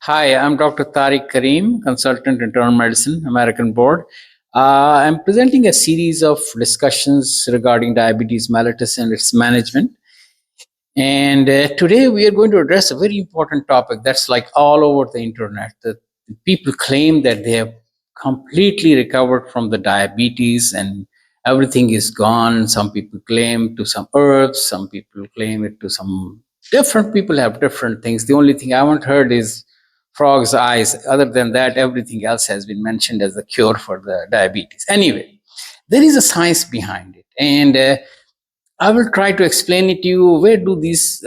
Hi, I'm Dr. Tariq Kareem, consultant internal medicine, American Board. I'm presenting a series of discussions regarding diabetes mellitus and its management. And today we are going to address a very important topic that's like all over the internet. That people claim that they have completely recovered from the diabetes and everything is gone. Some people claim to some herbs, some people claim it to some different people have different things. The only thing I haven't heard is frog's eyes. Other than that, everything else has been mentioned as a cure for the diabetes. Anyway, there is a science behind it. And I will try to explain it to you. Where do these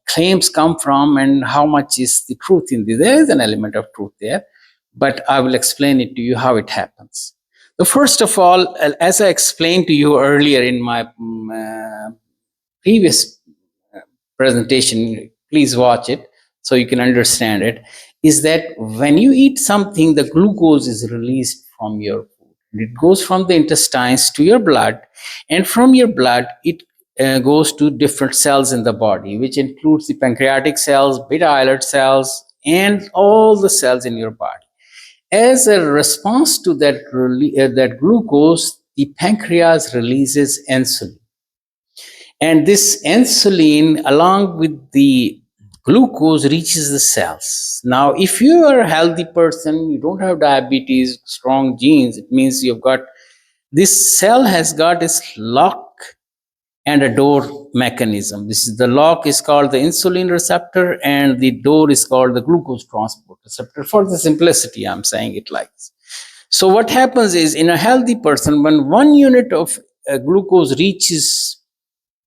claims come from and how much is the truth in this? There is an element of truth there, but I will explain it to you how it happens. So first of all, as I explained to you earlier in my previous presentation, please watch it so you can understand it, is that when you eat something, the glucose is released from your food. It goes from the intestines to your blood, and from your blood, it goes to different cells in the body, which includes the pancreatic cells, beta islet cells, and all the cells in your body. As a response to that glucose, the pancreas releases insulin. And this insulin, along with the glucose, reaches the cells. Now, if you are a healthy person, you don't have diabetes, strong genes, it means you've got this cell has got its lock and a door mechanism. The lock is called the insulin receptor, and the door is called the glucose transport receptor. For the simplicity, I'm saying it like this. So, what happens is in a healthy person, when 1 unit of glucose reaches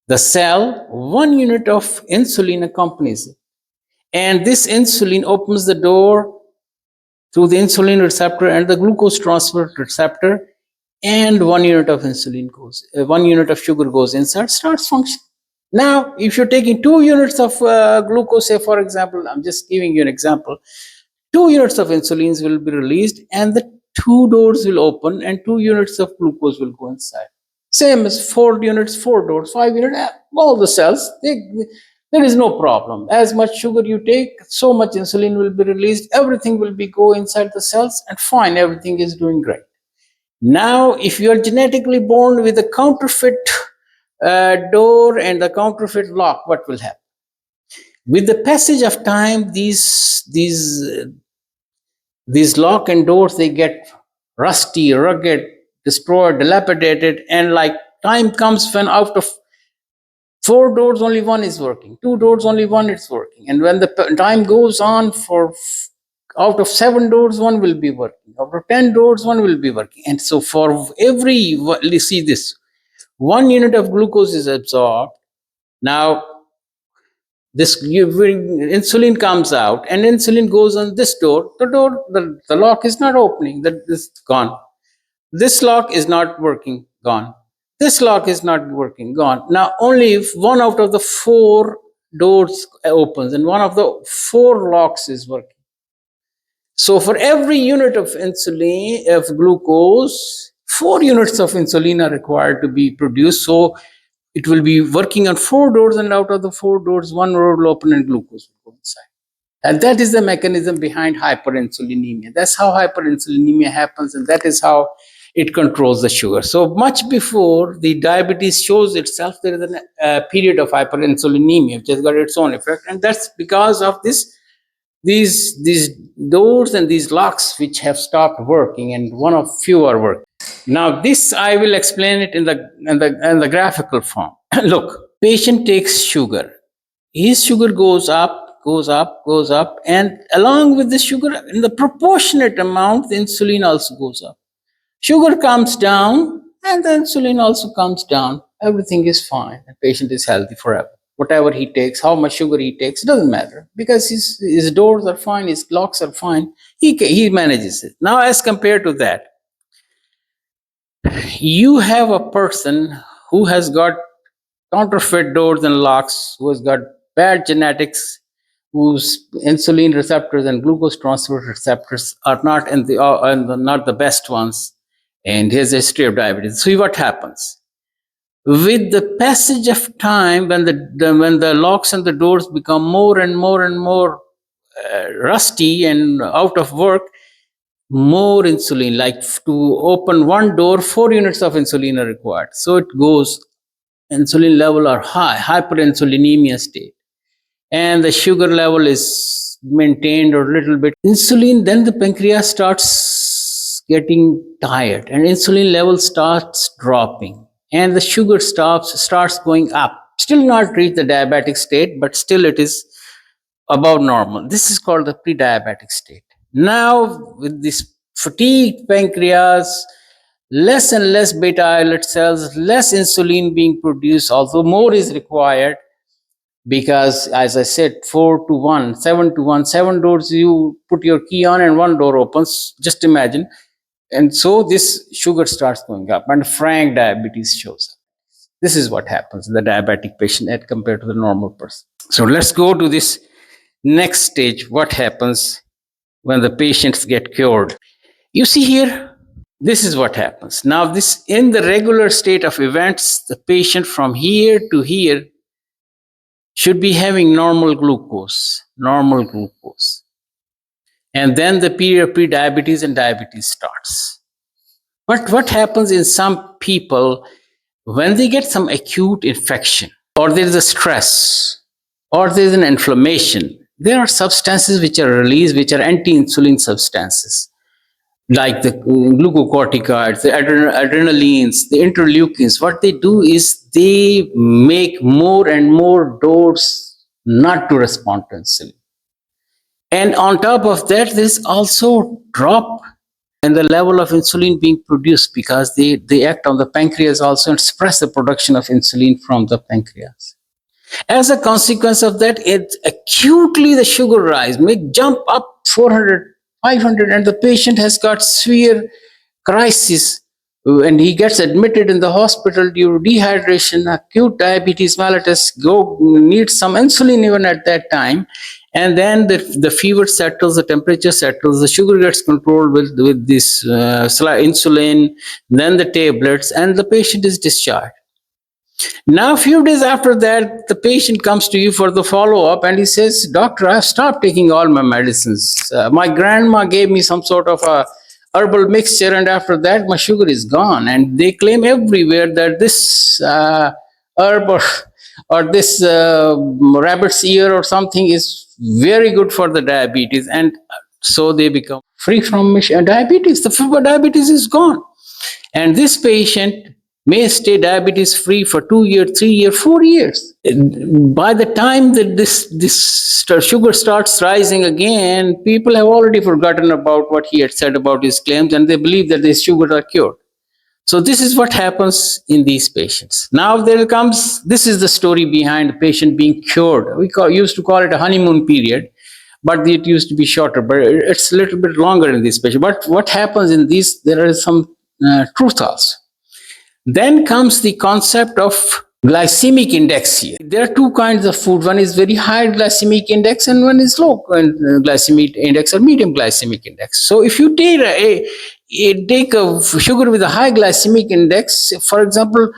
the cell, 1 unit of insulin accompanies it. And this insulin opens the door through the insulin receptor and the glucose transport receptor, and 1 unit of insulin goes, 1 unit of sugar goes inside, starts functioning. Now, if you're taking 2 units of glucose, say for example, I'm just giving you an example, 2 units of insulins will be released, and the two doors will open, and 2 units of glucose will go inside. Same as 4 units, 4 doors, 5 units, all the cells, there is no problem. As much sugar you take, so much insulin will be released, everything will be go inside the cells, and fine, everything is doing great. Now, if you are genetically born with a counterfeit door and the counterfeit lock, what will happen? With the passage of time, these lock and doors, they get rusty, rugged, destroyed, dilapidated, and like time comes when out of 4 doors only one is working, 2 doors only one is working, and when the time goes on, for out of 7 doors one will be working, out of 10 doors one will be working, and so for every, you see this, 1 unit of glucose is absorbed. Now this insulin comes out, and insulin goes on this door. The lock is not opening. That is gone. This lock is not working. Gone. This lock is not working. Gone. Now only if 1 out of the 4 doors opens, and 1 of the 4 locks is working. So for every unit of insulin, of glucose, 4 units of insulin are required to be produced. So it will be working on 4 doors, and out of the 4 doors, 1 door will open and glucose will go inside. And that is the mechanism behind hyperinsulinemia. That's how hyperinsulinemia happens, and that is how it controls the sugar. So much before the diabetes shows itself, there is a period of hyperinsulinemia, which has got its own effect, and that's because of these doors and these locks which have stopped working, and one of few are working. Now, this I will explain it in the graphical form. Look, patient takes sugar. His sugar goes up, goes up, goes up, and along with the sugar, in the proportionate amount, the insulin also goes up. Sugar comes down, and the insulin also comes down. Everything is fine. The patient is healthy forever. Whatever he takes, how much sugar he takes, doesn't matter, because his doors are fine, his locks are fine. He manages it. Now, as compared to that, you have a person who has got counterfeit doors and locks, who has got bad genetics, whose insulin receptors and glucose transport receptors are not not the best ones, and he has a history of diabetes. See what happens with the passage of time, when the locks and the doors become more and more and more rusty and out of work, more insulin, like to open one door, 4 units of insulin are required. So it goes, insulin level are high, hyperinsulinemia state, and the sugar level is maintained or little bit insulin. Then the pancreas starts getting tired and insulin level starts dropping and the sugar starts going up, still not reach the diabetic state, but still it is above normal. This is called the pre-diabetic state. Now with this fatigued pancreas, less and less beta islet cells, less insulin being produced, although more is required, because as I said, 4 to 1, 7 to 1, 7 doors you put your key on and one door opens, just imagine. And so this sugar starts going up and frank diabetes shows up. This is what happens in the diabetic patient as compared to the normal person. So let's go to this next stage. What happens when the patients get cured? You see here, this is what happens. Now this, in the regular state of events, the patient from here to here should be having normal glucose, normal glucose. And then the period of pre-diabetes and diabetes starts. But what happens in some people when they get some acute infection or there is a stress or there is an inflammation, there are substances which are released which are anti-insulin substances like the glucocorticoids, the adrenalines, the interleukins. What they do is they make more and more doors not to respond to insulin. And on top of that, there's also drop in the level of insulin being produced because they act on the pancreas also and suppress the production of insulin from the pancreas. As a consequence of that, it acutely the sugar rise may jump up 400, 500, and the patient has got severe crisis and he gets admitted in the hospital due to dehydration, acute diabetes mellitus, needs some insulin even at that time. And then the fever settles, the temperature settles, the sugar gets controlled with this insulin, then the tablets, and the patient is discharged. Now, a few days after that, the patient comes to you for the follow up and he says, Doctor, I've stopped taking all my medicines. My grandma gave me some sort of a herbal mixture, and after that, my sugar is gone. And they claim everywhere that this herb or this rabbit's ear or something is very good for the diabetes. And so they become free from diabetes. The diabetes is gone. And this patient may stay diabetes free for 2 years, 3 years, 4 years. By the time that this sugar starts rising again, people have already forgotten about what he had said about his claims and they believe that these sugars are cured. So this is what happens in these patients. Now there comes, this is the story behind the patient being cured. We used to call it a honeymoon period, but it used to be shorter, but it's a little bit longer in this patient. But what happens in these, there is some truth also. Then comes the concept of glycemic index here. There are two kinds of food. One is very high glycemic index and one is low glycemic index or medium glycemic index. So if you take a sugar with a high glycemic index, for example,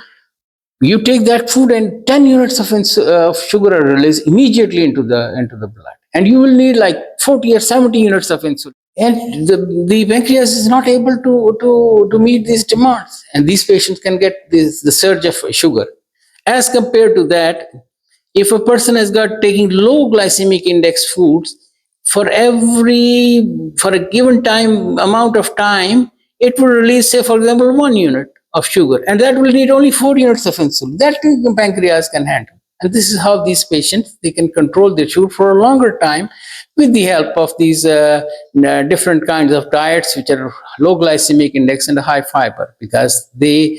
you take that food and 10 units of sugar are released immediately into the blood. And you will need like 40 or 70 units of insulin. And the pancreas is not able to meet these demands. And these patients can get the surge of sugar. As compared to that, if a person has got taking low glycemic index foods, for a given time, amount of time, it will release, say, for example, 1 unit of sugar. And that will need only 4 units of insulin. That the pancreas can handle. And this is how these patients, they can control their sugar for a longer time with the help of these different kinds of diets, which are low glycemic index and high fiber, because they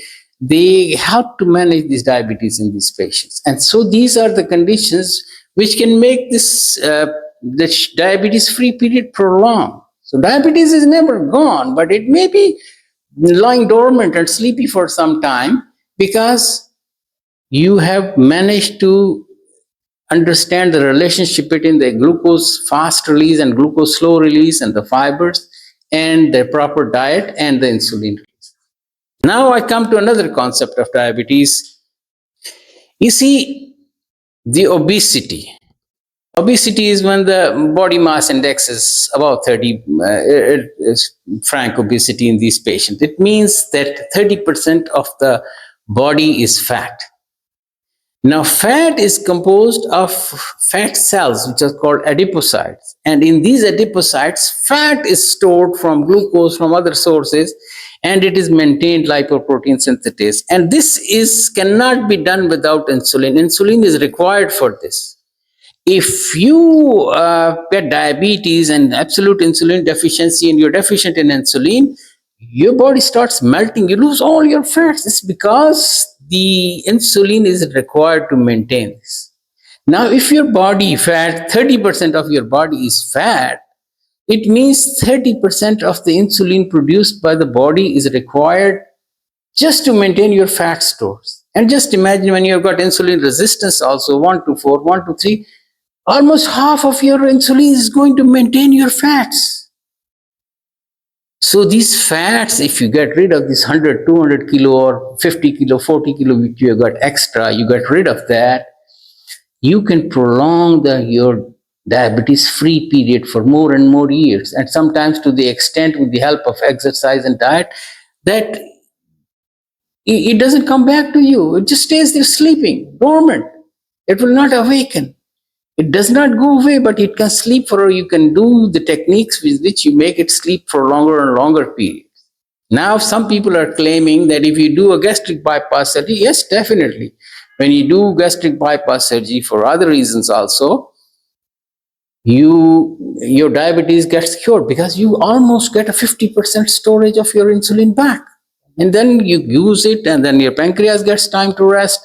help to manage this diabetes in these patients. And so these are the conditions which can make this diabetes-free period prolonged. So diabetes is never gone, but it may be lying dormant and sleepy for some time because you have managed to understand the relationship between the glucose fast release and glucose slow release and the fibers and the proper diet and the insulin release. Now I come to another concept of diabetes. You see, the obesity. Obesity is when the body mass index is about 30, it is frank obesity in these patients. It means that 30% of the body is fat. Now, fat is composed of fat cells, which are called adipocytes. And in these adipocytes, fat is stored from glucose from other sources, and it is maintained lipoprotein synthase. And this is cannot be done without insulin. Insulin is required for this. If you get diabetes and absolute insulin deficiency and you're deficient in insulin, your body starts melting. You lose all your fats. It's because the insulin is required to maintain this. Now, if your body fat, 30% of your body is fat, it means 30% of the insulin produced by the body is required just to maintain your fat stores. And just imagine when you've got insulin resistance also, 1 to 4, 1 to 3, almost half of your insulin is going to maintain your fats. So these fats, if you get rid of this 100, 200 kilo or 50 kilo, 40 kilo, which you got extra, you get rid of that, you can prolong your diabetes-free period for more and more years. And sometimes to the extent with the help of exercise and diet, that it doesn't come back to you. It just stays there sleeping, dormant. It will not awaken. It does not go away, but it can sleep for, you can do the techniques with which you make it sleep for longer and longer periods. Now, some people are claiming that if you do a gastric bypass surgery, yes, definitely. When you do gastric bypass surgery for other reasons also, your diabetes gets cured because you almost get a 50% storage of your insulin back. And then you use it, and then your pancreas gets time to rest,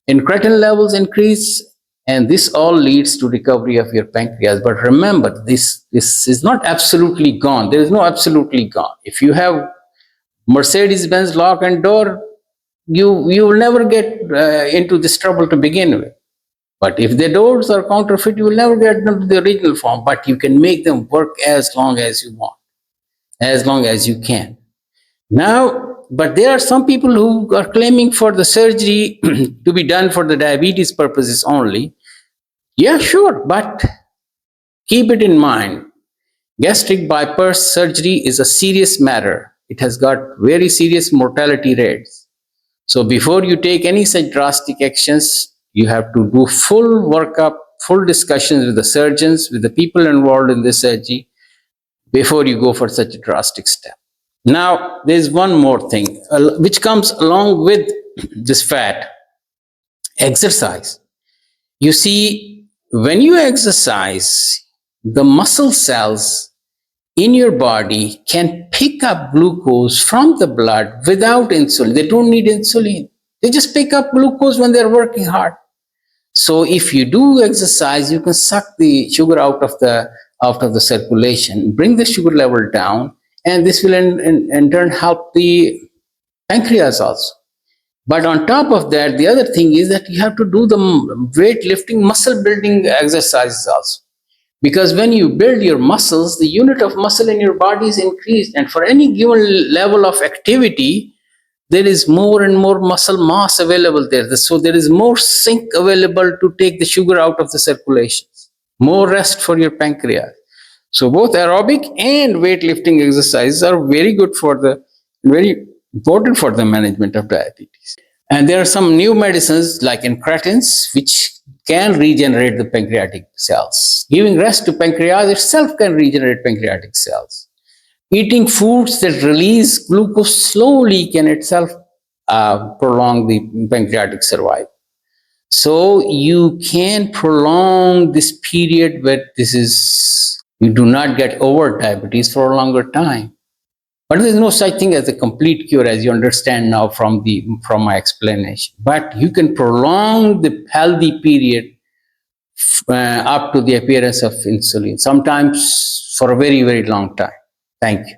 incretin levels increase, and this all leads to recovery of your pancreas. But remember, this is not absolutely gone. There is no absolutely gone. If you have Mercedes-Benz lock and door, you will never get into this trouble to begin with. But if the doors are counterfeit, you will never get them to the original form. But you can make them work as long as you want, as long as you can. Now, but there are some people who are claiming for the surgery to be done for the diabetes purposes only. Yeah, sure, but keep it in mind. Gastric bypass surgery is a serious matter. It has got very serious mortality rates. So before you take any such drastic actions, you have to do full workup, full discussions with the surgeons, with the people involved in this surgery, before you go for such a drastic step. Now, there's one more thing which comes along with this fat: exercise. You see, when you exercise, the muscle cells in your body can pick up glucose from the blood without insulin. They don't need insulin. They just pick up glucose when they're working hard. So if you do exercise, you can suck the sugar out of the circulation, bring the sugar level down, and this will in turn help the pancreas also. But on top of that, the other thing is that you have to do the weightlifting, muscle building exercises also. Because when you build your muscles, the unit of muscle in your body is increased. And for any given level of activity, there is more and more muscle mass available there. So there is more zinc available to take the sugar out of the circulation, more rest for your pancreas. So both aerobic and weightlifting exercises are very important for the management of diabetes. And there are some new medicines like incretins, which can regenerate the pancreatic cells. Giving rest to pancreas itself can regenerate pancreatic cells. Eating foods that release glucose slowly can itself prolong the pancreatic survival. So you can prolong this period where you do not get over diabetes for a longer time. But there is no such thing as a complete cure, as you understand now from my explanation. But you can prolong the healthy period up to the appearance of insulin, sometimes for a very, very long time. Thank you.